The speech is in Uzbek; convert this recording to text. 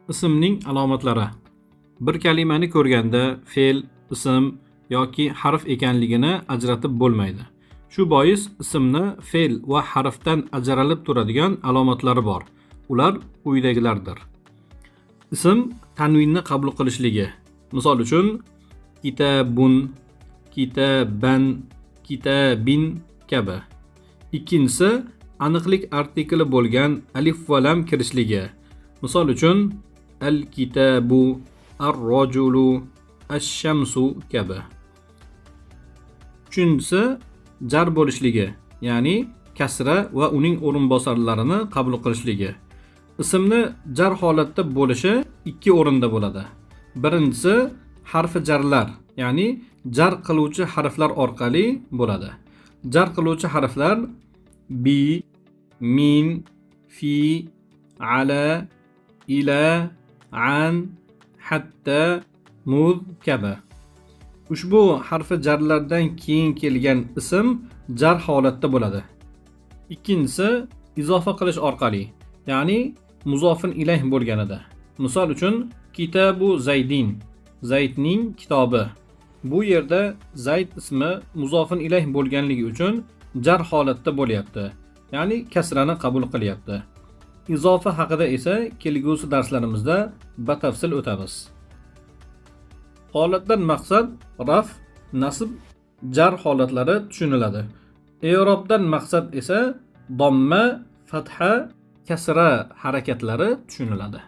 Ismning alomatlari. Bir kalimani ko'rganda fe'l, ism yoki harf ekanligini ajratib bo'lmaydi. Shu bois ismni fe'l va harfdan ajralib turadigan alomatlari bor. Ular quyidagilardir. Ism tanvinni qabul qilishligi. Misol uchun kitabun, kitaban, kitabin kabi. Ikkinchisi aniqlik artikli bo'lgan alif va lam kirishligi. Misol uchun al-kitabu, ar-rajulu, ash-shamsu kabi. Uchinchisi jar bo'lishligi, ya'ni kasra va uning o'rinbosarlarini qabul qilishligi. Ismni jar holatda bo'lishi ikki o'rinda bo'ladi. Birinchisi harfi jarlar, ya'ni jar qiluvchi harflar orqali bo'ladi. Jar qiluvchi harflar bi, min, fi, ala, ila, an, hatta, muz kabi. Ushbu harfi jarlardan keyin kelgan ism jar holatda bo'ladi. Ikkinchisi izofa qilish orqali, ya'ni muzofin ilayh bo'lganida. Misol uchun kitabu Zaydin, Zaydning kitobi. Bu yerda Zayd ismi muzofin ilayh bo'lganligi uchun jar holatda bo'lyapti, ya'ni kasrani qabul qilyapti. Izofa haqida esa kelgusi darslarimizda batafsil o'tamiz. Holatdan maqsad raf, nasb, jar holatlari tushuniladi. I'robdan maqsad esa domma, fatha, kasra harakatlari tushuniladi.